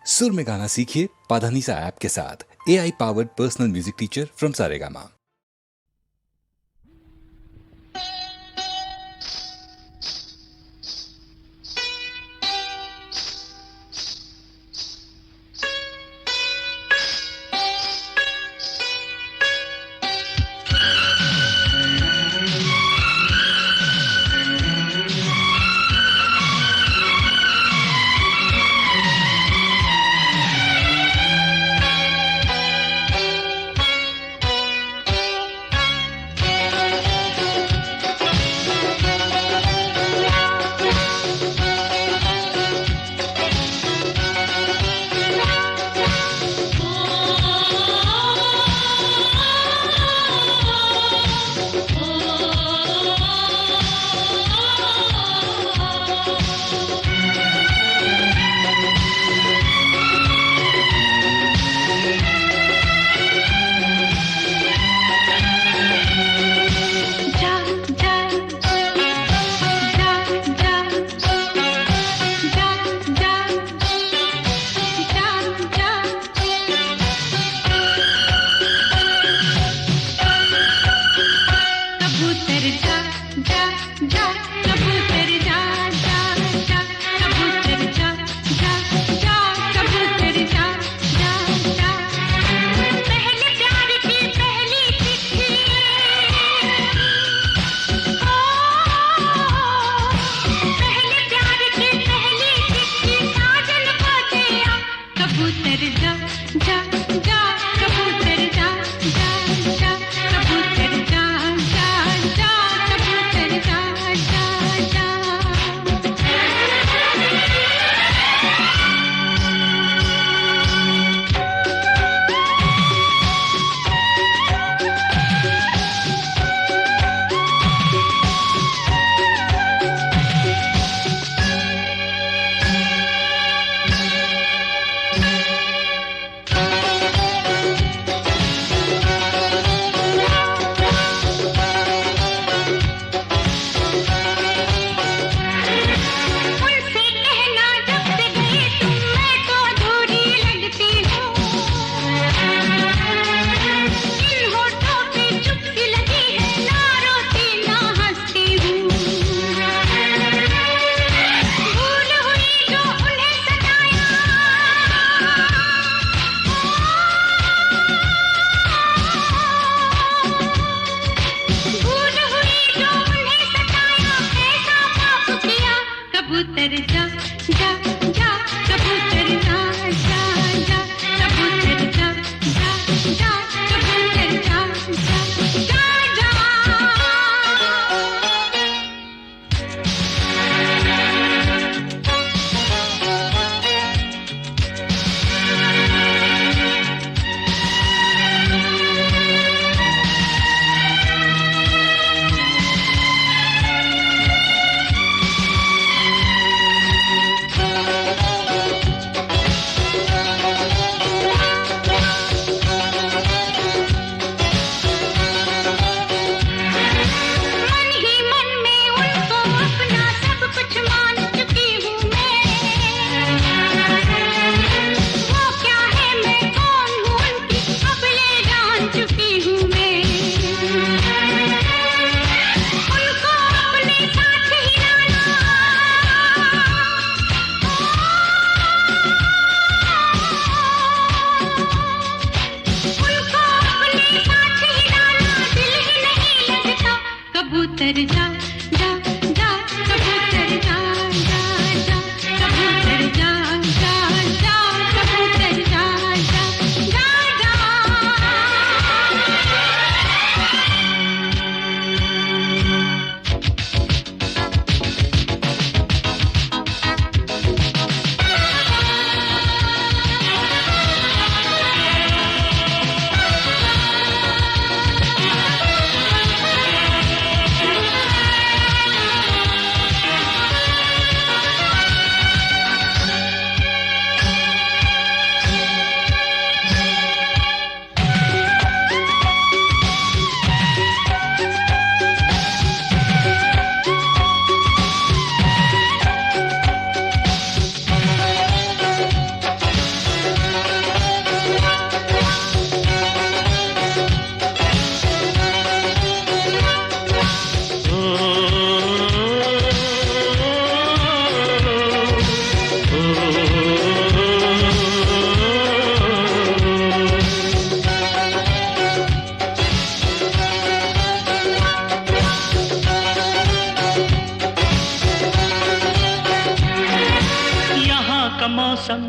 सुर में गाना सीखिए पाधानीसा ऐप के साथ। AI powered personal music teacher from Saregama.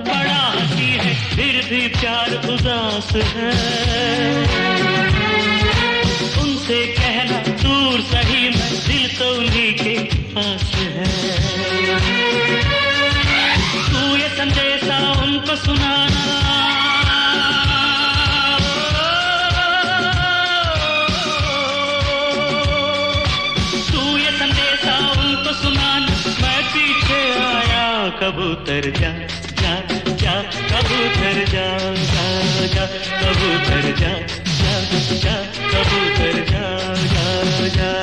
बड़ा हंसी है फिर भी प्यार उदास है। उनसे कहना दूर सही मैं दिल तो उन्हीं के पास है। तू ये संदेशा उनको सुनाना, तू ये संदेशा उनको सुनाना, मैं पीछे आया कबूतर जा जा जा, कबूतर जा जा जा, कबूतर जा जा जा, कबूतर जा जा जा।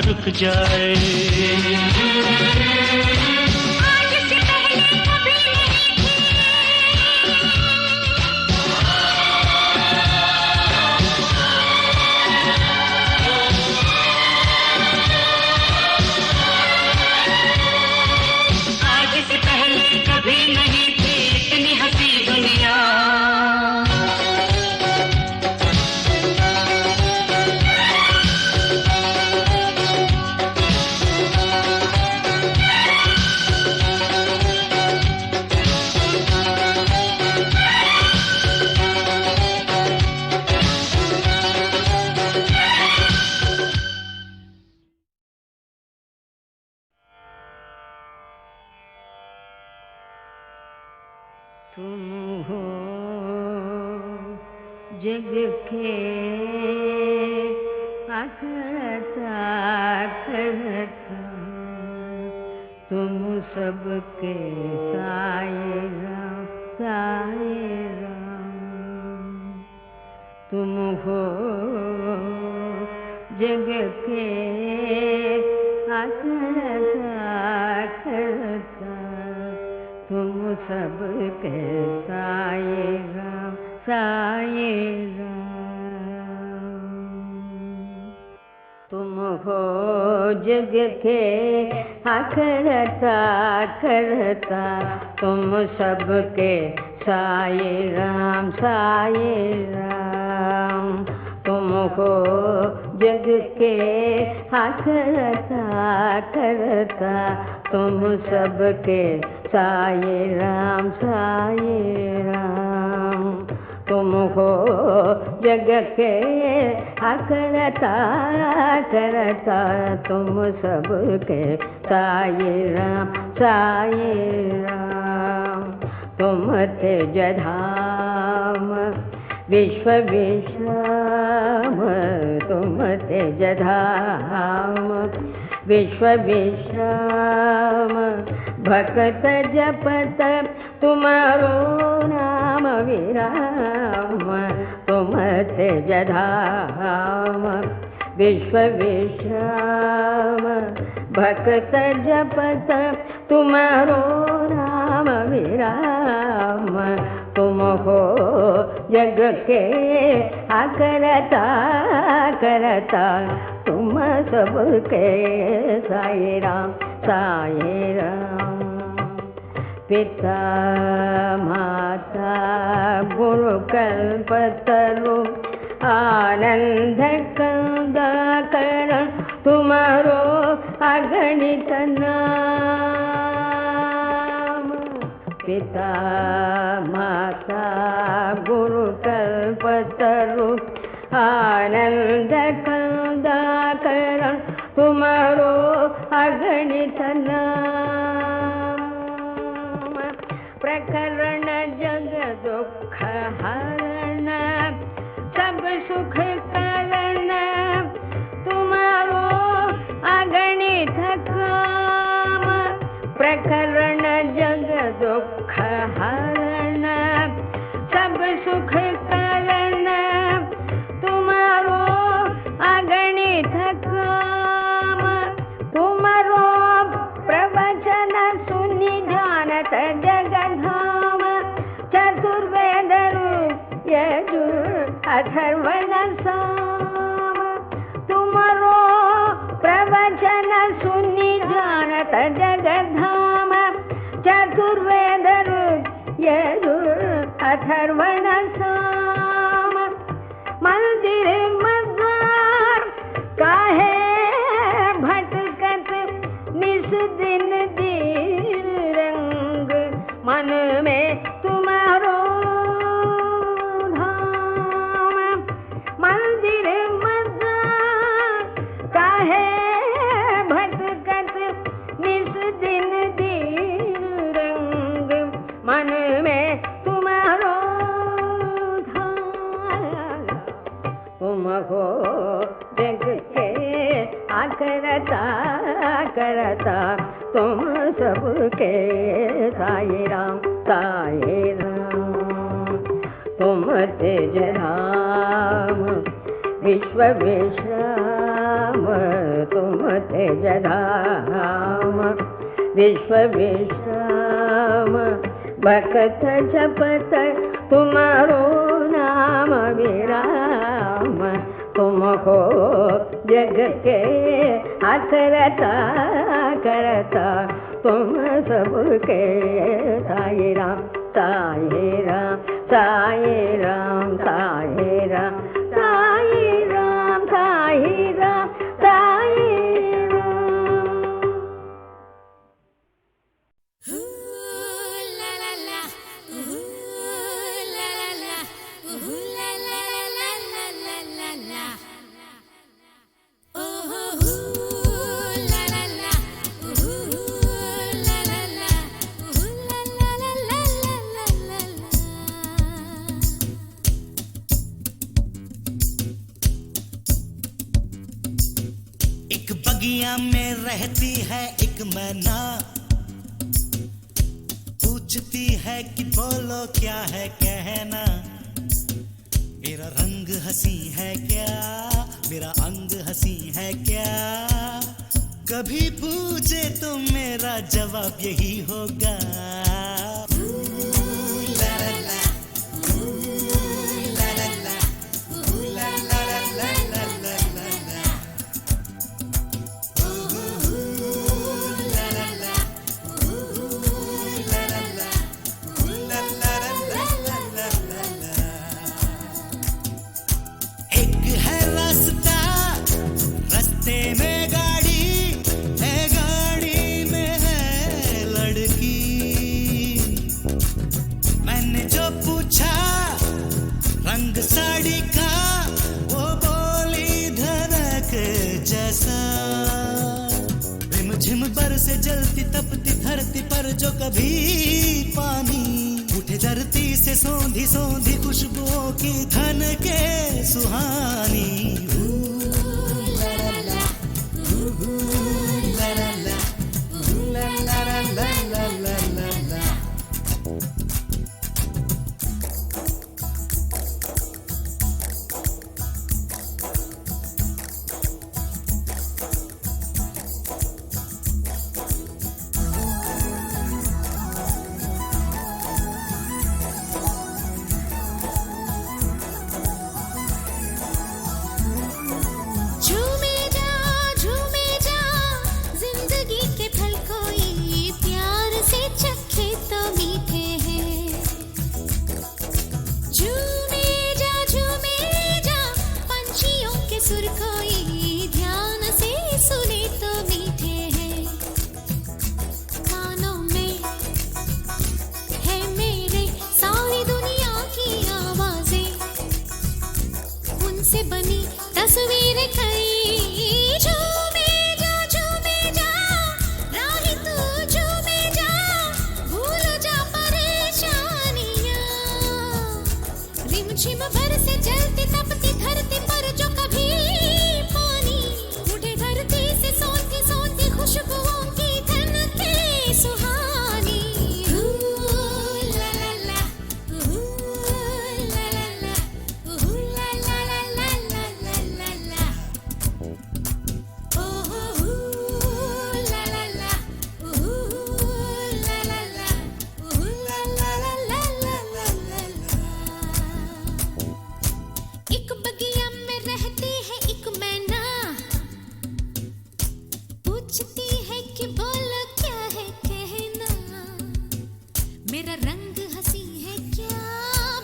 रुक जाए आज से पहले कभी नहीं थी, आज से पहले कभी नहीं थी इतनी हंसी दुनिया। तुम हो जग के अकड़ता करता, तुम सबके साए राम साए राम। तुम हो जग के अकड़ता करता, तुम सबके साए राम साए राम। तुम हो जग के अकड़ता करता, तुम सबके साए राम साए राम। तुम हो जग के अकड़ता करता, तुम सबके साए राम साए राम। तुम हो जग के अकड़ता करता, तुम सबके साए राम साए राम। तुम तेज धाम विश्व विश्राम, तुम तेज धाम विश्व विश्राम। भक्त जपत तुम्हारो नाम विराम, तुम तेज धाम विश्व विश्राम। भक्त जपत तुम्हारो नाम विराम, तुम हो जग के अकड़ता करता, तुम सबके साए राम साए राम। पिता माता गुरु कल्पतरु आनंद कंदा कर अगणित नाम, पिता माता गुरु कल्पतरु आनंद कंदाकरण तुम्हारो अगणित नाम। प्रकरण जग दुख हरण सब सुख करण तुम्हारो अगणित काम। प्रकरण जग दुख हरण सब सुख करण तुम्हारो अगणित काम। तुम्हारो प्रवचन सुनि जानत जगधाम, चतुर्वेद यजुर अथर्वण साम। तुम्हारो प्रवचन सुनि जानत जगधाम, चतुर्वेद यजुर अथर्वण साम। मंदिर मजार काहे भटकत निस दिन दीन रंग, मन में तुम्हारो धाम। मंदिर मजार काहे भटकत निस दिन दीन रंग, मन में तुम्हारो धाम। तुम हो जग के आकरता करता, तुम सबके साई राम साई राम। तुम तेज राम विश्व विश्राम, तुम तेज राम विश्व विश्राम। भक्त जपत तुम्हारो नाम विराम। तुम हो जग के आकरता करता, तुम सबके साई राम साई राम साई राम साई राम साई राम साई राम साई बगिया में रहती है एक मैना, पूछती है कि बोलो क्या है कहना। मेरा रंग हंसी है क्या, मेरा अंग हंसी है क्या। कभी पूछे तो मेरा जवाब यही होगा। साड़ी का वो बोली धड़क जैसा, रिमझिम बरसे जलती तपती धरती पर जो कभी पानी उठे धरती से सौंधी सौंधी खुशबुओं की धन के सुहानी। पूछती है कि बोलो क्या है कहना, मेरा रंग हंसी है क्या,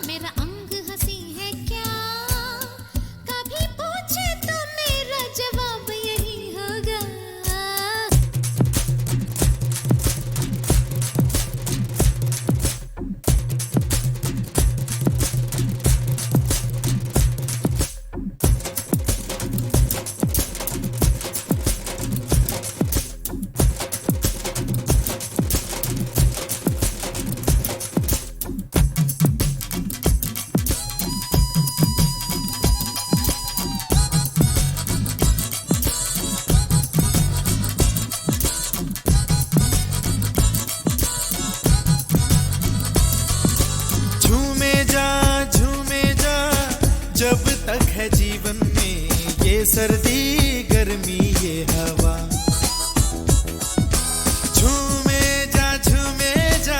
मेरा अंग हंसी है क्या, कभी पूछे तो मेरा जवाब यही होगा। झूमे जा जब तक है जीवन में ये सर्दी गर्मी ये हवा। झूमे जा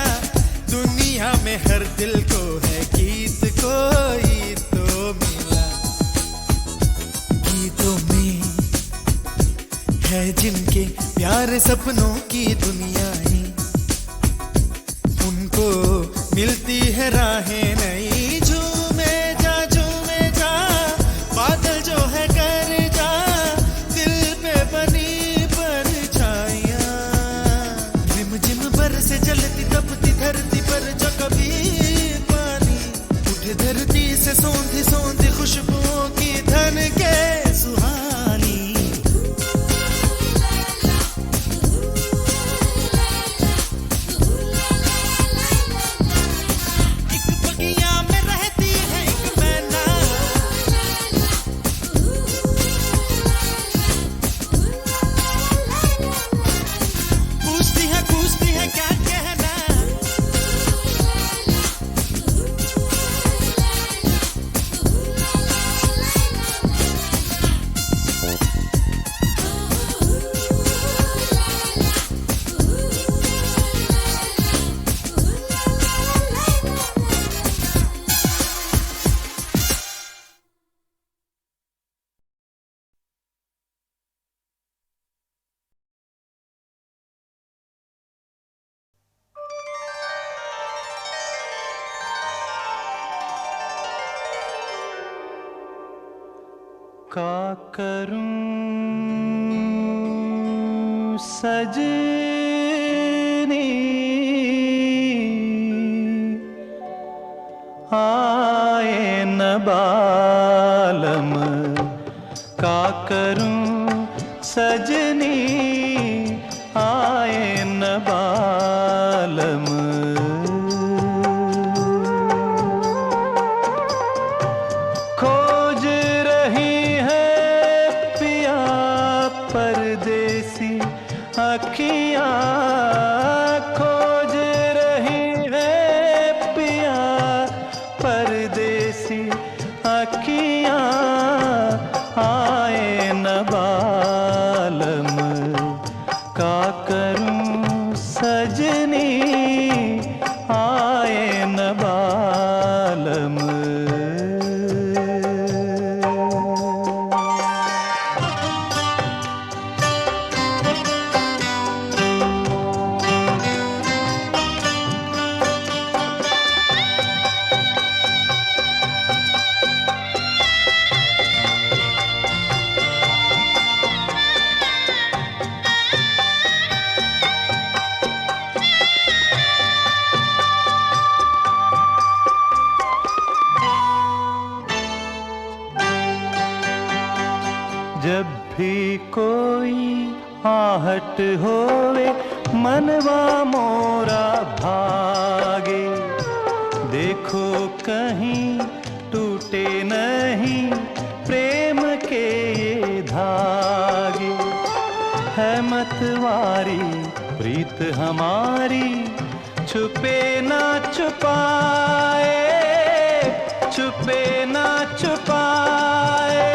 दुनिया में हर दिल को है गीत कोई तो मिला। गीतों में है जिनके प्यारे सपनों की दुनियाएं, उनको मिलती है राहें नई। झूमे जा बादल जो है कर जा, दिल पे बनी परछाइयां। रिम झिम बरसे जलती तपती धरती पर जो कभी पानी उठे धरती से सौंधी सौंधी खुशबुओं की धन के सुहानी। का करूं सजनी, आए न बालम। का करूं सजनी, आए न बालम। अखियाँ खोज रही है पिया, परदेसी अखियाँ, आए न बालम। का करूं सजनी, आए न बालम। जब भी कोई आहट होवे, मनवा मोरा भागे। देखो कहीं टूटे नहीं प्रेम के ये धागे। है मतवारी प्रीत हमारी, छुपे ना छुपाए, छुपे ना छुपाए।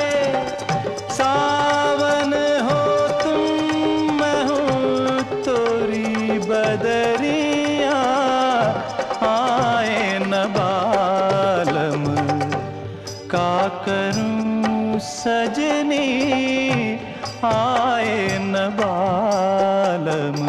सावन हो तुम, मैं हूँ तोरी बदरिया, आए न बालम। का करूं सजनी, आए न बालम।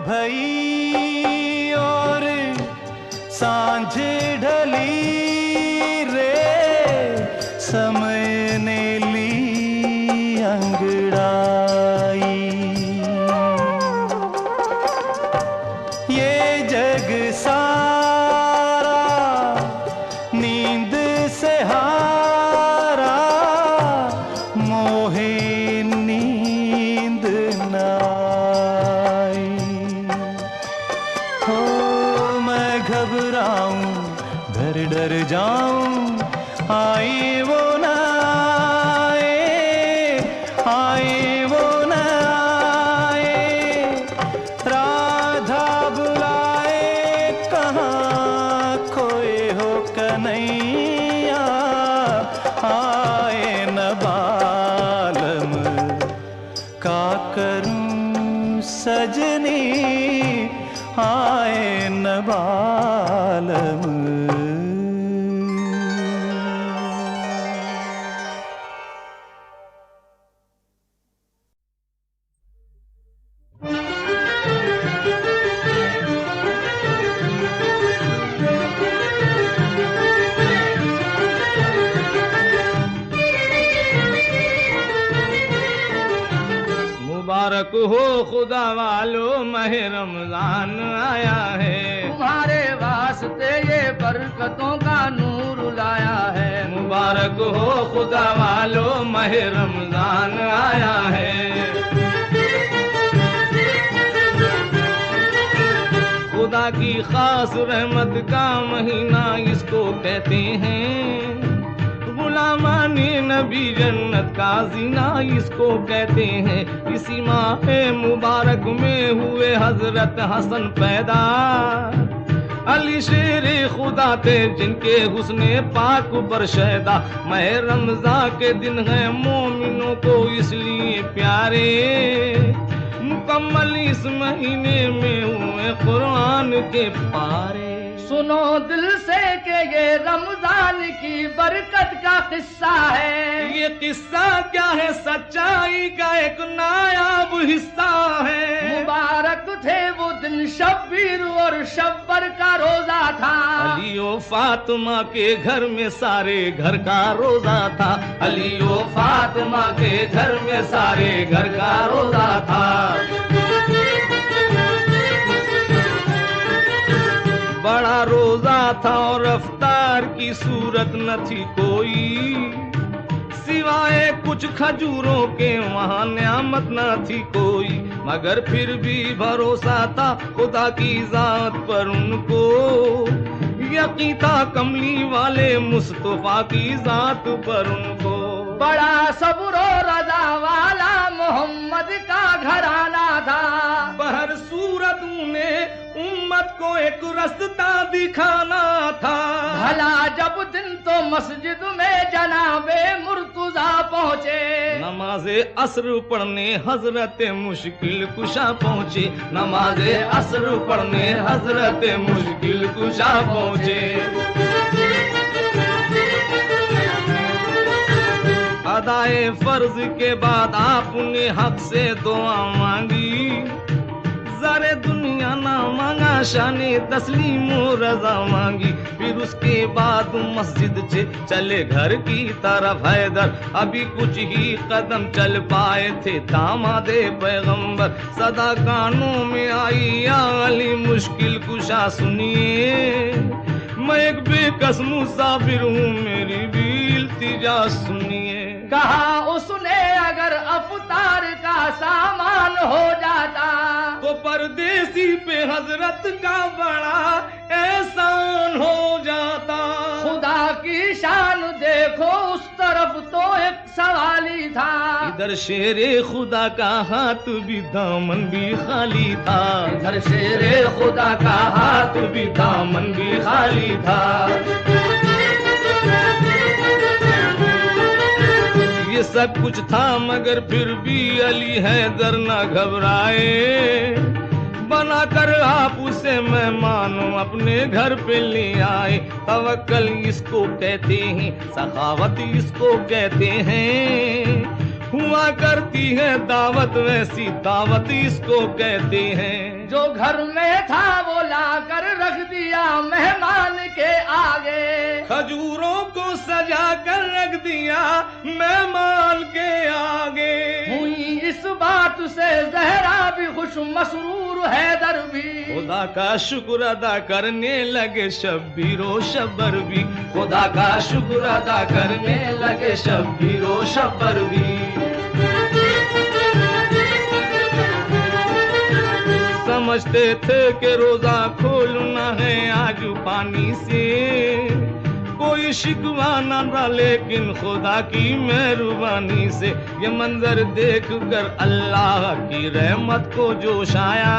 भई और सांझ ढली रे, समय ने ली अंगड़ाई। ये जग सारा नींद से हारा, मोहे नींद न घबराऊं, डर डर जाऊं, आए वो न आए, आए वो न आए। राधा बुलाए कहाँ खोए हो कन्हैया, आए न बालम। का करूं सजनी, आए न बालम। मुबारक हो खुदा वालों, माह रमजान आया है। तुम्हारे वास्ते ये बरकतों का नूर लाया है। मुबारक हो खुदा वालों, माह रमजान आया है। खुदा की खास रहमत का महीना इसको कहते हैं। गुलामाने नबी जन्नत का जीना इसको कहते हैं। इसी माह मुबारक में हुए हजरत हसन पैदा। अली शेरे खुदा थे जिनके हुस्ने पाक पर शैदा। माह रमजान के दिन है मोमिनों को इसलिए प्यारे। मुकम्मल इस महीने में हुए कुरान के पारे। सुनो दिल से कि ये रमजान की बरकत का किस्सा है। ये किस्सा क्या है, सच्चाई का एक नायाब हिस्सा है। मुबारक थे वो दिन शब्बीर और शब्बर का रोजा था। अली ओ फातिमा के घर में सारे घर का रोजा था। अली ओ फातिमा के घर में सारे घर का रोजा था। बड़ा रोजा था और अफ्तार की सूरत न थी कोई। सिवाय कुछ खजूरों के वहाँ नियामत न थी कोई। मगर फिर भी भरोसा था खुदा की जात पर उनको। यकीन था कमली वाले मुस्तफा की जात पर उनको। बड़ा सब्र और रजा वाला मोहम्मद का घराना था। बहर सूरत उन्हें उम्मत को एक रास्ता दिखाना था। भला जब दिन तो मस्जिद में जनाबे मुर्तुजा पहुँचे। नमाज़े असर पढ़ने हजरत मुश्किल कुशा पहुँचे। नमाज़े असर पढ़ने हजरत मुश्किल कुशा पहुँचे। अदाए फर्ज के बाद आपने हक से दुआ मांगी। ज़रे दुनिया ना मांगा, शाने तस्लीम रजा मांगी। फिर उसके बाद मस्जिद से चले घर की तरफ हैदर। अभी कुछ ही कदम चल पाए थे दामादे पैगंबर। सदा कानों में आई या अली मुश्किल कुशा सुनिए। मैं एक बेकस मुसाफिर हूँ, मेरी भी इल्तिजा सुनिए। कहा उसने अगर अवतार का सामान हो जाता तो परदेसी पे हजरत का बड़ा एहसान हो जाता। खुदा की शान देखो उस तरफ तो एक सवाली था, इधर शेरे खुदा का हाथ भी दामन भी खाली था। इधर शेरे खुदा का हाथ भी दामन भी खाली था। ये सब कुछ था मगर फिर भी अली हैदर न घबराए, बनाकर आप उसे मेहमान अपने घर पे ले आए। तवक्कल इसको कहते हैं, सखावत इसको कहते हैं, हुआ करती है दावत वैसी दावत इसको कहते हैं। जो घर में था वो लाकर रख दिया मेहमान के आगे, खजूरों को सजा कर रख दिया मेहमान के आगे। हुई इस बात से जहरा भी खुश मसरूर हैदर भी, खुदा का शुक्र अदा करने लगे शब्बीरो शब्बर भी। खुदा का शुक्र अदा करने लगे शब्बीरो शब्बर भी। समझते थे कि रोजा खोलना है आज पानी से, कोई शिकवा न था लेकिन खुदा की मेहरबानी से ये मंजर देख कर अल्लाह की रहमत को जोश आया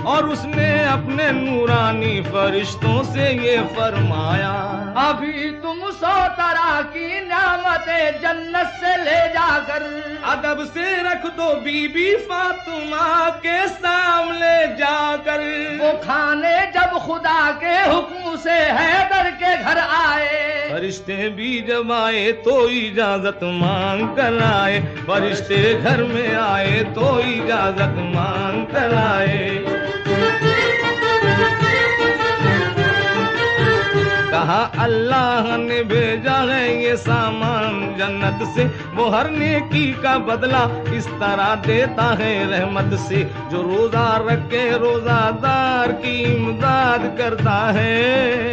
और उसने अपने नूरानी फरिश्तों से ये फरमाया, अभी तुम 100 तरह की नियामतें जन्नत से ले जाकर अदब से रख दो बीबी फातिमा के सामने जाकर। वो खाने जब खुदा के हुक्म से हैदर के घर आए, फरिश्ते भी जब आए तो इजाजत मांग कर आए। फरिश्ते घर में आए तो इजाजत मांग कर आए। कहा अल्लाह ने भेजा है ये सामान जन्नत से, वो हर नेकी का बदला इस तरह देता है रहमत से। जो रोजा रख के रोजादार की इमदाद करता है,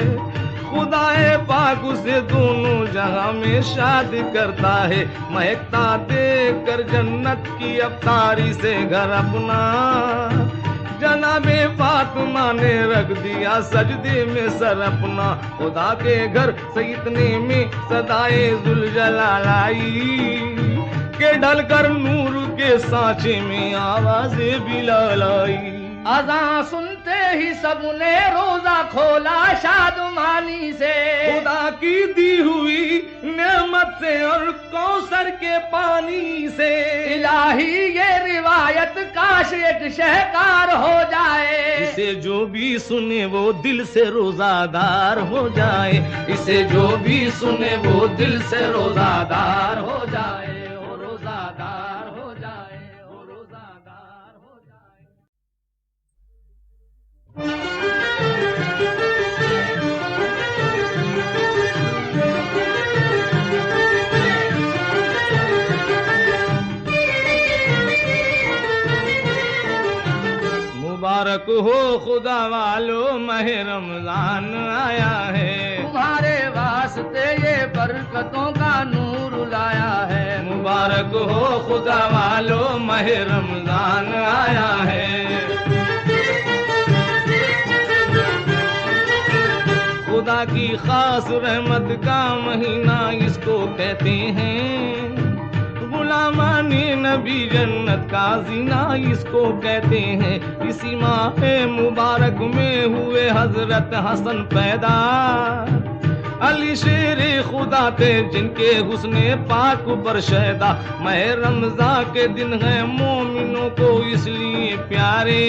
खुदाए पाक उसे दोनों जहां में शादी करता है। महकता देख कर जन्नत की अफ्तारी से घर अपना, जनाबे फातिमा ने रख दिया सजदे में सर अपना। खुदा के घर से इतने में सदाए जुलजलाल आई के ढलकर नूर के सांचे में आवाज़े बिलाल आई। अज़ान सुनते ही सबने रोजा खोला शादमानी से, खुदा की दी हुई नेमत से और कौसर के पानी से। इलाही ये रिवायत काश एक शहकार हो जाए, इसे जो भी सुने वो दिल से रोजादार हो जाए। इसे जो भी सुने वो दिल से रोजादार हो जाए। ओ रोजादार हो जाए, ओ रोजादार हो जाए। मुबारक हो खुदा वालों माह रमजान आया है, तुम्हारे वास्ते ये बरकतों का नूर लाया है। मुबारक हो खुदा वालों माह रमजान आया है। खुदा की खास रहमत का महीना इसको कहते हैं, गुलामाने नबी जन्नत का जीना इसको कहते हैं। इसी माह मुबारक में हुए हजरत हसन पैदा, अली शेरे खुदा थे जिनके हुस्ने पाक पर शैदा। माह रमजान के दिन है मोमिनों को इसलिए प्यारे,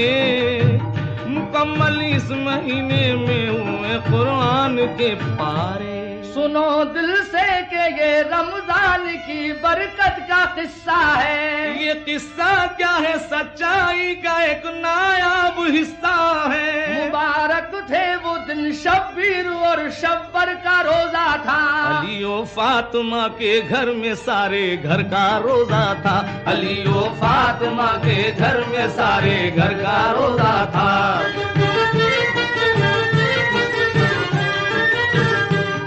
मुकम्मल इस महीने में हुए कुरान के पारे। सुनो दिल से कि ये रमजान की बरकत का किस्सा है। ये किस्सा क्या है, सच्चाई का एक नायाब हिस्सा है। मुबारक थे वो दिन शब्बीर और शब्बर का रोजा था। अली ओ फातिमा के घर में सारे घर का रोजा था। अली ओ फातिमा के घर में सारे घर का रोजा था।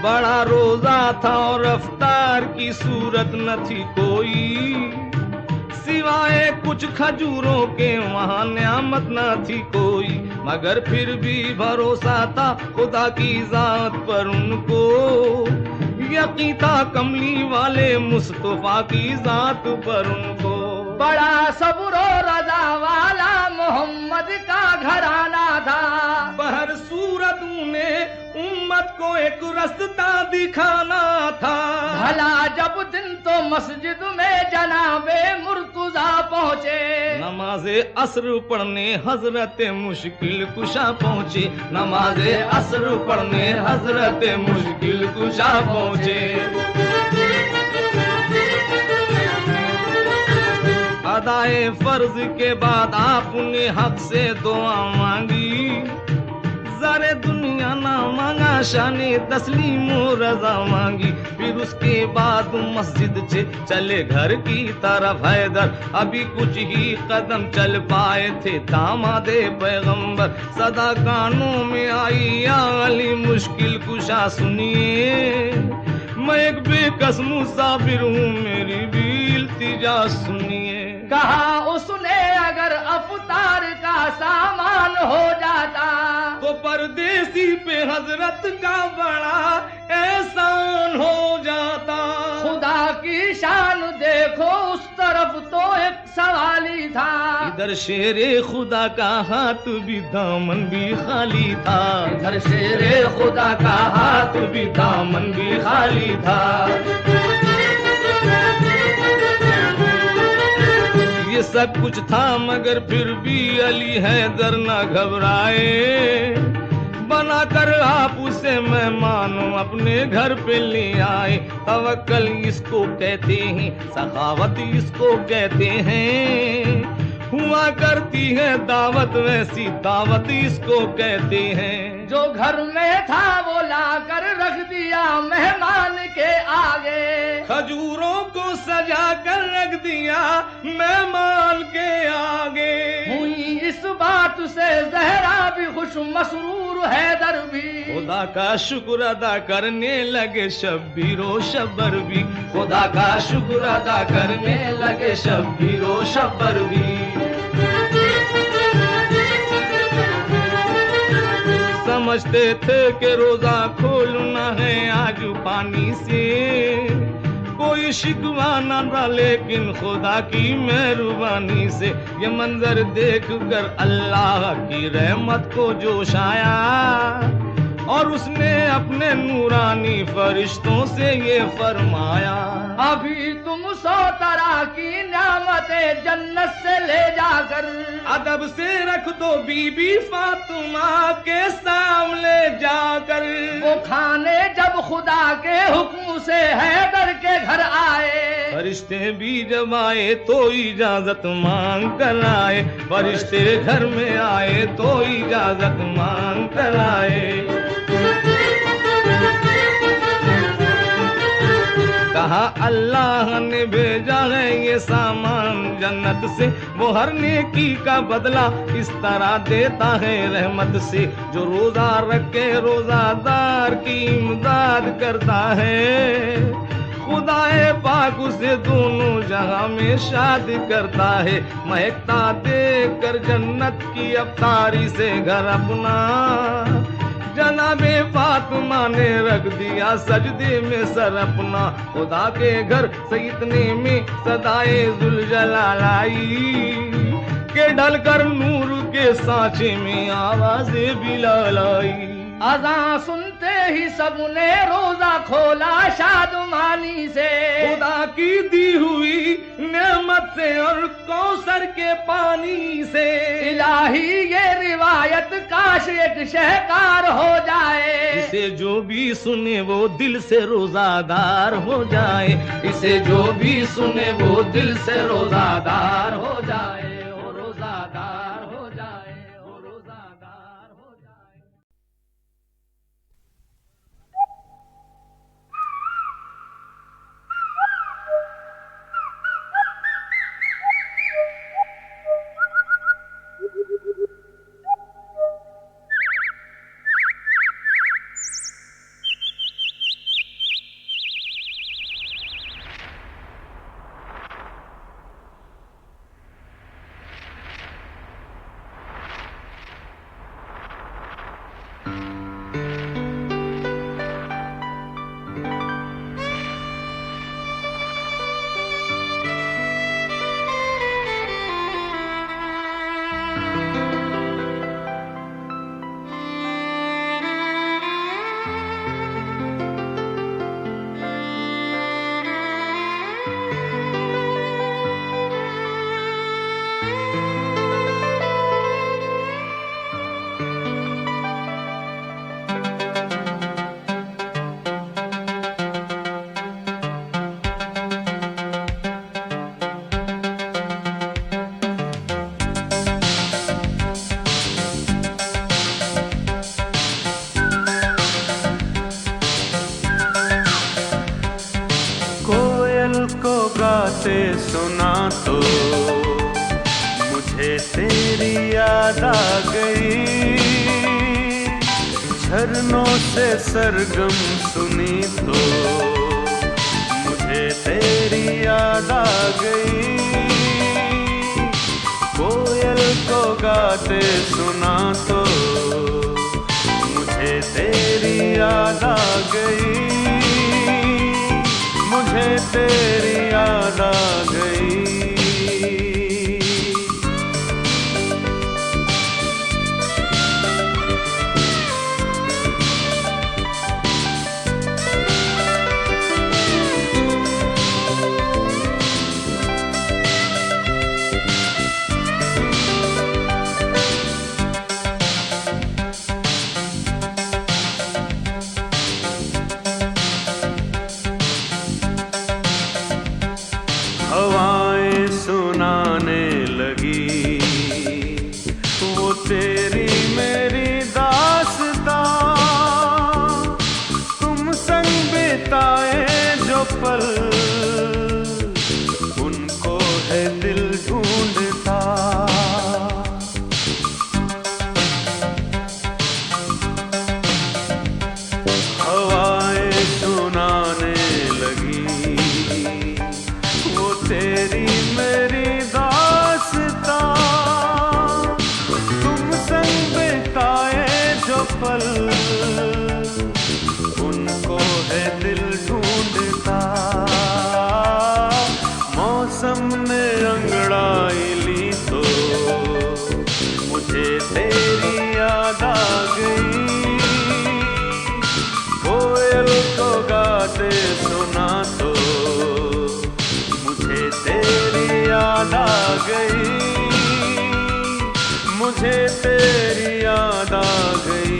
बड़ा रोजा था और अफ्तार की सूरत न थी कोई, सिवाय कुछ खजूरों के वहाँ नियामत न थी कोई, मगर फिर भी भरोसा था खुदा की जात पर उनको, यकीन था कमली वाले मुस्तफा की जात पर उनको। बड़ा सब्र रजा वाला मोहम्मद का घराना था, बहर सूरत उन्हें उम्मत को एक रास्ता दिखाना था। भला जब दिन तो मस्जिद में जनाबे मुर्तुजा पहुँचे, नमाज़े असर पढ़ने हजरत मुश्किल कुशा पहुँचे, नमाज़े असर पढ़ने हजरत मुश्किल कुशा पहुँचे। अदाए फर्ज के बाद आपने हक से दुआ मांगी, ज़रे दुनिया ना मांगा शाने तस्लीम रजा मांगी। फिर उसके बाद मस्जिद से चले घर की तरफ हैदर, अभी कुछ ही कदम चल पाए थे दामादे पैगंबर, सदा कानों में आई या अली मुश्किल कुशा सुनिए, मैं एक बेकस मुसाफिर हूँ मेरी भी इल्तिजा सुनिए। कहा उसने अगर अफ्तार का सामान हो जाता तो परदेसी पे हजरत का बड़ा एहसान हो जाता। खुदा की शान देखो उस तरफ तो एक सवाली था, इधर शेरे खुदा का हाथ भी दामन भी खाली था, इधर शेरे खुदा का हाथ भी दामन भी खाली था। ये सब कुछ था मगर फिर भी अली हैदर न घबराए, बनाकर आप उसे मेहमान अपने घर पे ले आए। तवक्कल इसको कहते हैं, सखावत इसको कहते हैं, हुआ करती है दावत वैसी दावत इसको कहते हैं। जो घर में था वो लाकर रख दिया मेहमान के आगे, खजूरों को सजा कर रख दिया मेहमान के आगे। हुई इस बात से जहरा भी खुश मसरूर हैदर भी, खुदा का शुक्र अदा करने लगे शब्बीरो शब्बर भी, खुदा का शुक्र अदा करने लगे शब्बीरो शब्बर भी। समझते थे कि रोजा खोलना है आज पानी से, कोई शिकवा न था लेकिन खुदा की मेहरबानी से ये मंजर देख कर अल्लाह की रहमत को जोश आया, और उसने अपने नूरानी फरिश्तों से ये फरमाया, अभी तुम 100 तरह की नियामतें जन्नत से ले जाकर अदब से रख दो बीबी फातिमा के सामने जाकर। वो खाने जब खुदा के हुक्म से हैदर के घर आए, फरिश्ते भी जब आए तो इजाजत मांग कर आए, फरिश्ते घर में आए तो इजाजत मांग कर आए। कहा अल्लाह ने भेजा है ये सामान जन्नत से, वो हर नेकी का बदला इस तरह देता है रहमत से, जो रोजा रख के रोजादार की इमदाद करता है, खुदाए पाक उसे दोनों जहां में शादी करता है। महकता देख कर जन्नत की अफ्तारी से घर अपना, जनाबे फातिमा ने रख दिया सजदे में सर अपना, खुदा के घर से इतने में सदाए जुलजलाल आई, के ढलकर नूर के सांचे में आवाज़े बिलाल आई। अज़ान सुनते ही सबने रोजा खोला शादमानी से, खुदा की दी हुई नेमत से और कौसर के पानी से। इलाही ये रिवायत काश एक शहकार हो जाए, इसे जो भी सुने वो दिल से रोजादार हो जाए, इसे जो भी सुने वो दिल से रोजादार हो जाए, ओ रोजादार हो जाए, ओ रोजादार हो जाए। सुना तो मुझे तेरी याद आ गई। झरनों से सरगम सुनी तो मुझे तेरी याद आ गई। कोयल को गाते सुना तो मुझे तेरी याद आ गई। मुझे तेरी याद आ गई। हवाएं सुनाने लगी वो तेरी मेरी दास्तां। तुम संग बिताए जो पल उनको है दिल ढूंढता। हवाएं सुनाने लगी वो तेरी मेरी दास्तां। तुम संग बिताए जो पल उनको है दिल ढूंढता। मौसम ने अंगड़ाई ली तो मुझे तेरी याद आ गई। कोयल को गाते सुना तो मुझे तेरी याद आ गई। मुझे तेरी याद आ गई।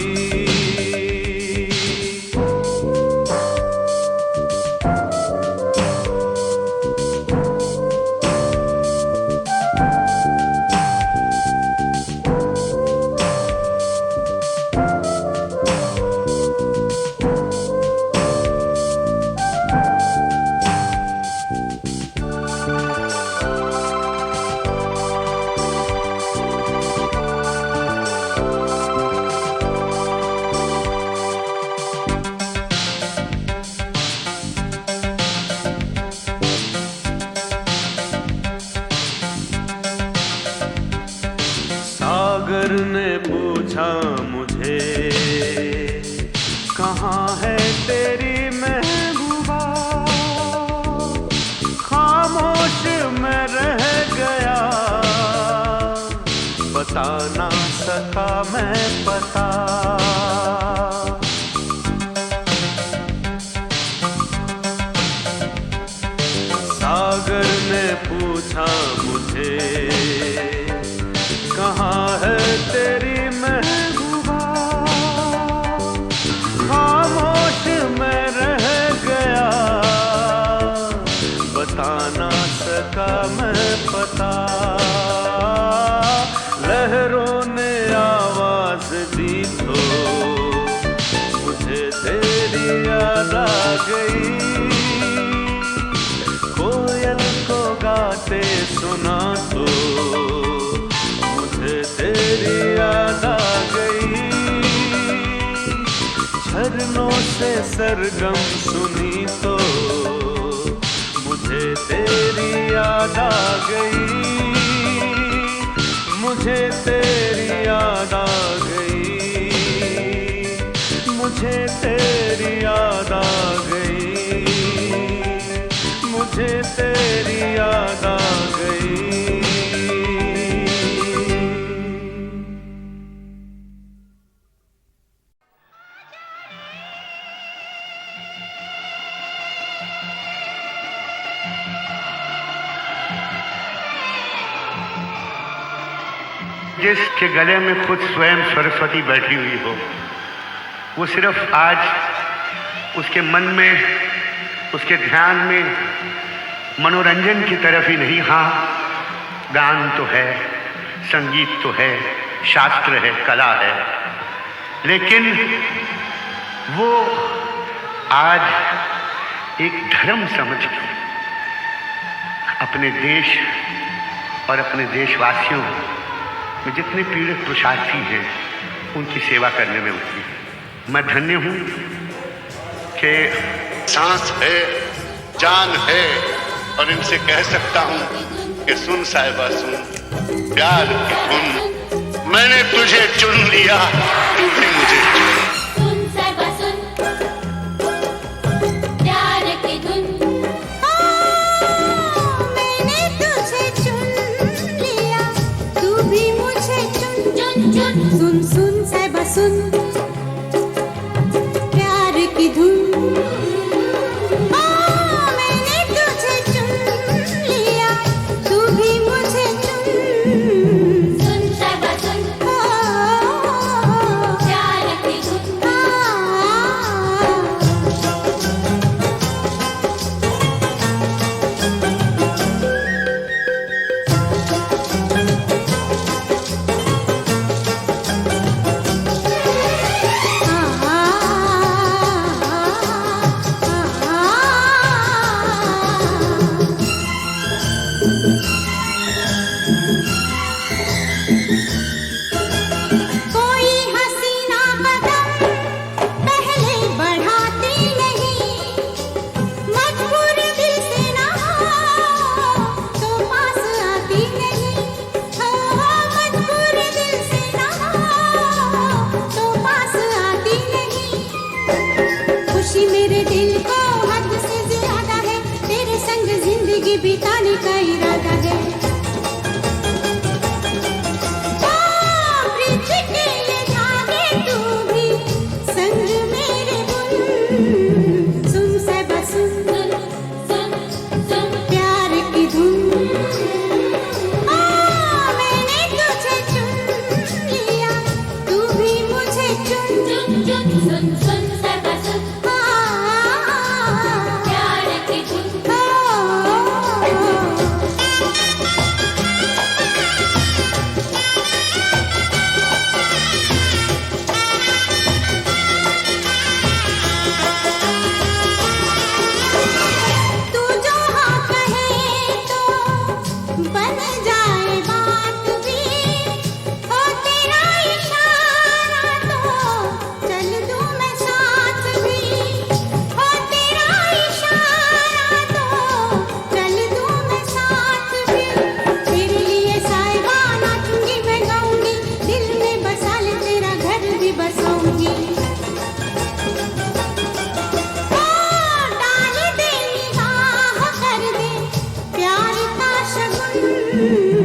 सागर ने पूछा मुझे कहाँ है तेरी महबूबा। खामोश मैं रह गया बता ना सका मैं पता। सागर ने पूछा मुझे कहाँ है तेरी महबूबा। खामोश मैं रह गया बता ना सका मैं पता। लहरों ने आवाज दी तो मुझे तेरी याद आ गई। कोयल को गाते सुना तो मुझे तेरी याद आ गई। झरनों से सरगम सुनी तो मुझे तेरी याद आ गई। मुझे तेरी याद आ गई। मुझे तेरी याद आ गई। मुझे तेरी याद आ गई। जिसके गले में खुद स्वयं सरस्वती बैठी हुई हो, वो सिर्फ आज उसके मन में, उसके ध्यान में मनोरंजन की तरफ ही नहीं, हाँ गान तो है, संगीत तो है, शास्त्र है, कला है, लेकिन वो आज एक धर्म समझ के अपने देश और अपने देशवासियों में जितने पीड़ित पुरुषार्थी हैं उनकी सेवा करने में होती है। मैं धन्य हूँ कि सांस है, जान है, और इनसे कह सकता हूँ कि सुन साहिबा सुन, प्यार की धुन, मैंने तुझे चुन लिया, तू भी मुझे चुन। सुन साहिबा सुन, प्यार की धुन, मैंने तुझे चुन लिया, तू भी मुझे चुन चुन चुन। सुन सुन साहिबा सुन, प्यार की धुन, बिताने का इरादा है। ब्रिज के ये धागे तू भी संग मेरे बुन। सुन साहिबा सुन, सुन सुन प्यार की धुन, मैंने तुझे चुन लिया, तू भी मुझे चुन चुन चुन। सुन सुन साहिबा सुन, प्यार की धुन। शगुन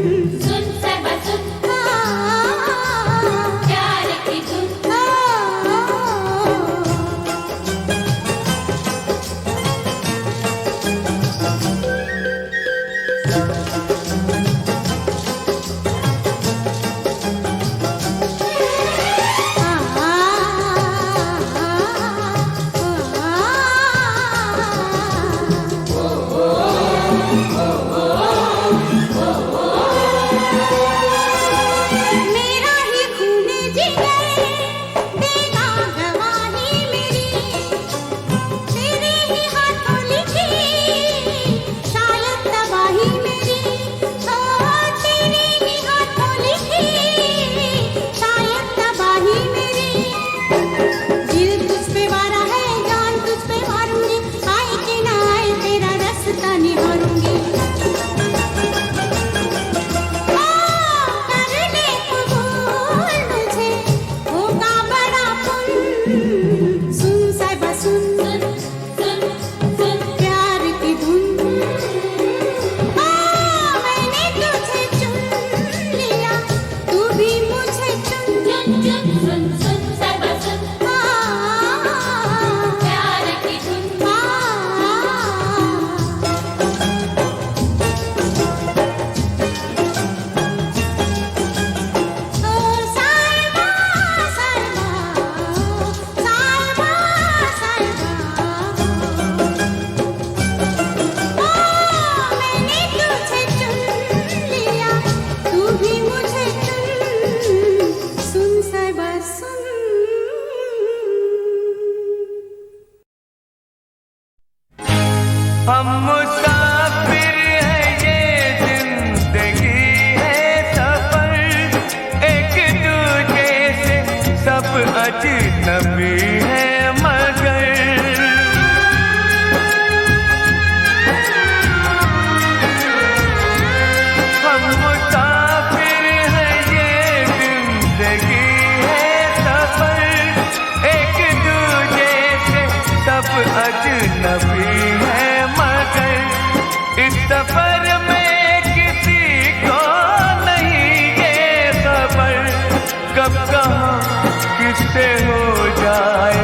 से हो जाए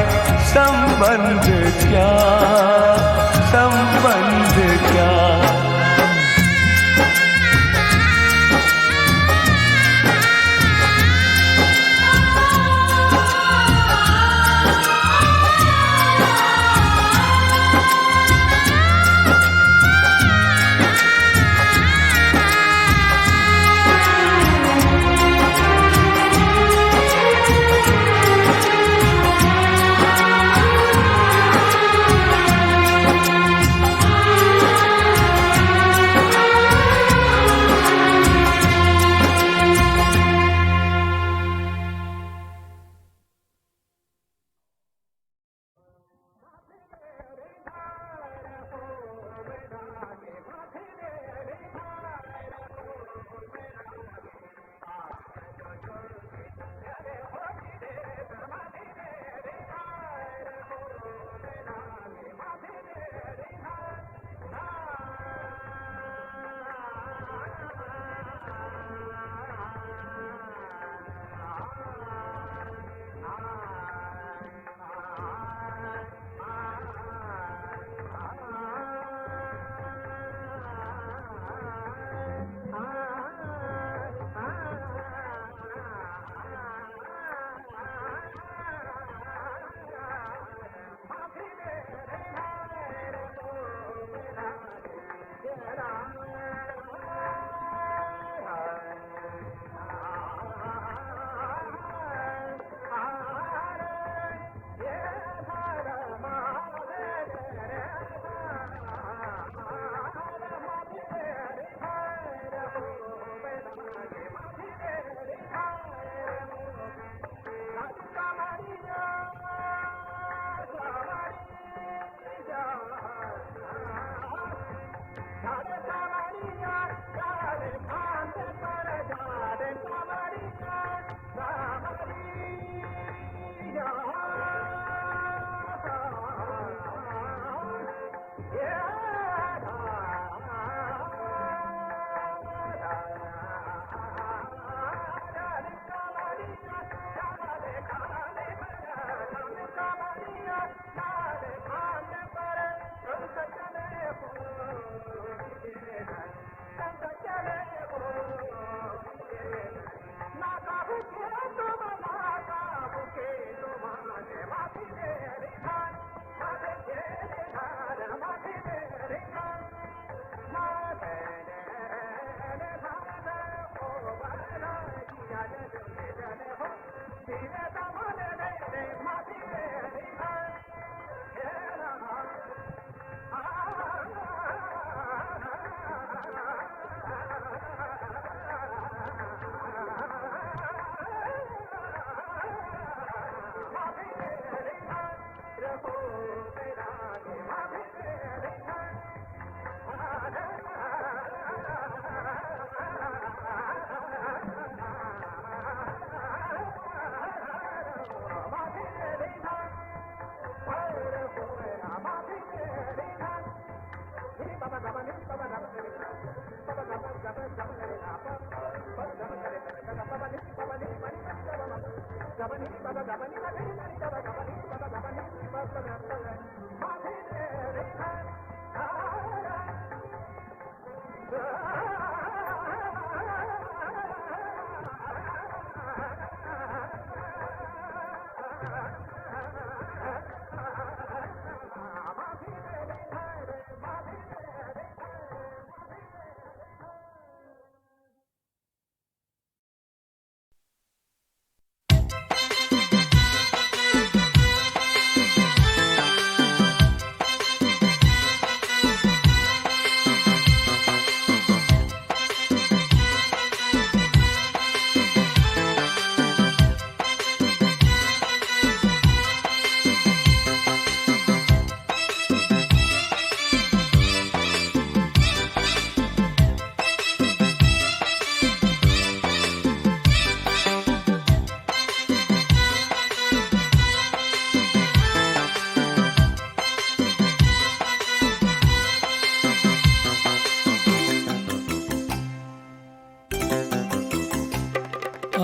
संबंध क्या, संबंध क्या।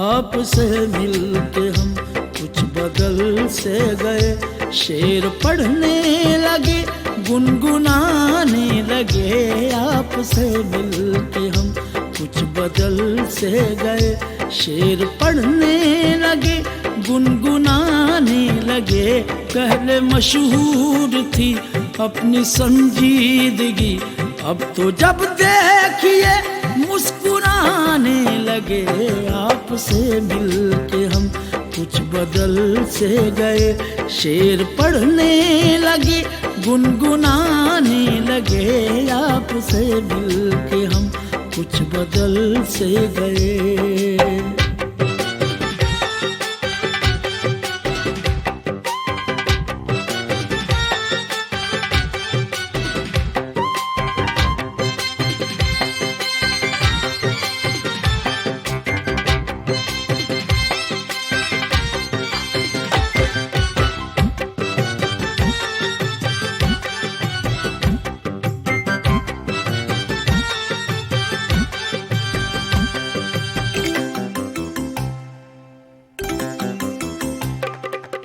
आपसे मिलके हम कुछ बदल से गए। शेर पढ़ने लगे, गुनगुनाने लगे, आपसे मिलके हम कुछ बदल से गए। शेर पढ़ने लगे, गुनगुनाने लगे, पहले मशहूर थी अपनी संजीदगी, अब तो जब देखिए मुस्कुराने लगे। आपसे मिलके हम कुछ बदल से गए। शेर पढ़ने लगे, गुनगुनाने लगे, आपसे मिलके हम कुछ बदल से गए।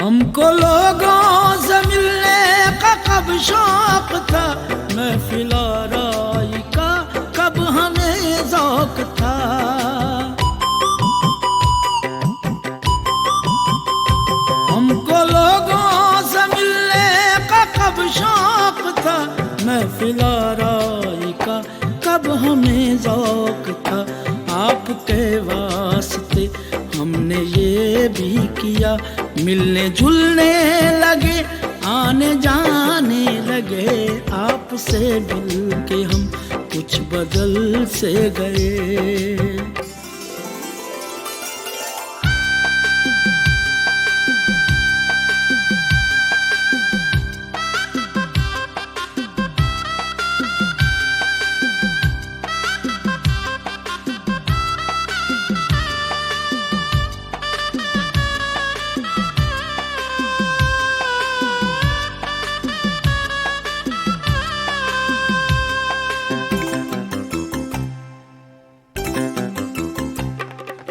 हमको लोगों से मिलने का कब शौक था, महफिल आराई का कब हमें ज़ौक था। हमको लोगों से मिलने का कब शौक था, महफिल आराई का कब हमें ज़ौक था। आपके वास्ते हमने ये भी किया, मिलने जुलने लगे, आने जाने लगे, आपसे मिलके हम कुछ बदल से गए।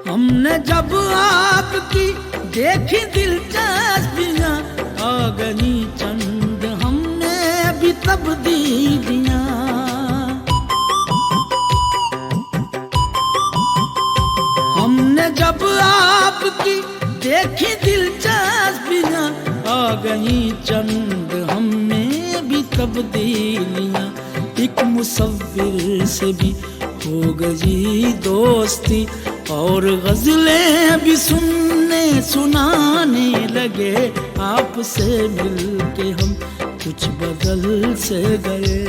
हमने जब आपकी देखी दिलचस्पियाँ, आ गई चंद हमने भी तब्दीलियाँ। हमने जब आपकी देखी दिलचस्पियाँ, आ गई चंद हमने भी तब्दीलियाँ। एक मुसव्विर से भी हो गई दोस्ती, और गज़लें भी सुनने सुनाने लगे, आपसे मिलके हम कुछ बदल से गए।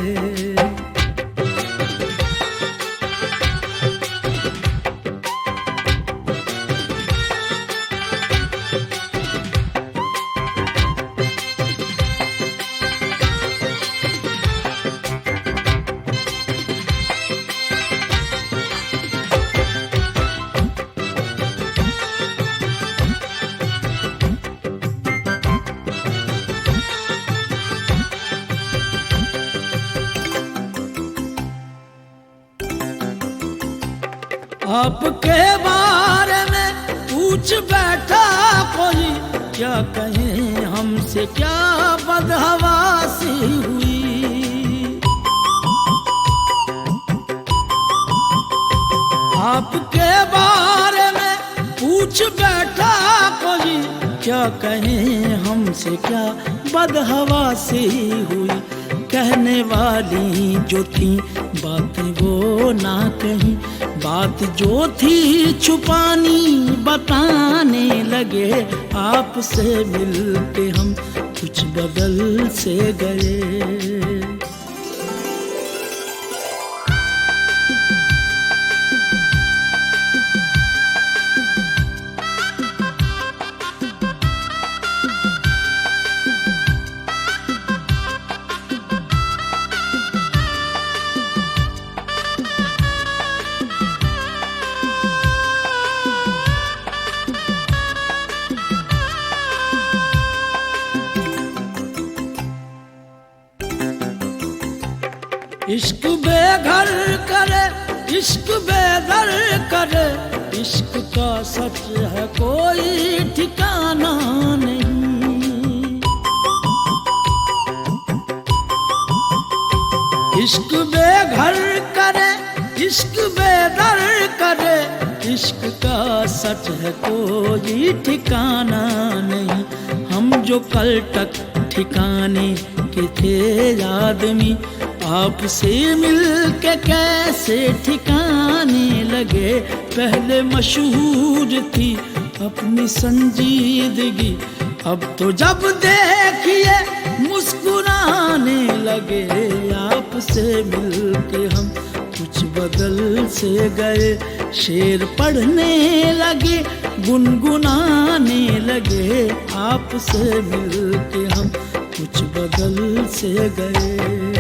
आपके बारे में पूछ बैठा कोई, क्या कहें हमसे क्या बदहवासी हुई। आपके बारे में पूछ बैठा कोई, क्या कहें हमसे क्या बदहवासी हुई। कहने वाली जो थी बातें वो ना कहीं, बात जो थी छुपानी बताने लगे, आपसे मिलके हम कुछ बदल से गए। इश्क बेदर करे, इश्क का सच है कोई ठिकाना नहीं। इश्क बेघर करे, इश्क बेदर करे, इश्क का सच है कोई ठिकाना नहीं। हम जो कल तक ठिकाने के थे आदमी, आपसे मिल के कैसे ठिकाने लगे। पहले मशहूर थी अपनी संजीदगी, अब तो जब देखिए मुस्कुराने लगे। आपसे मिल के हम कुछ बदल से गए, शेर पढ़ने लगे, गुनगुनाने लगे। आपसे मिल के हम कुछ बदल से गए।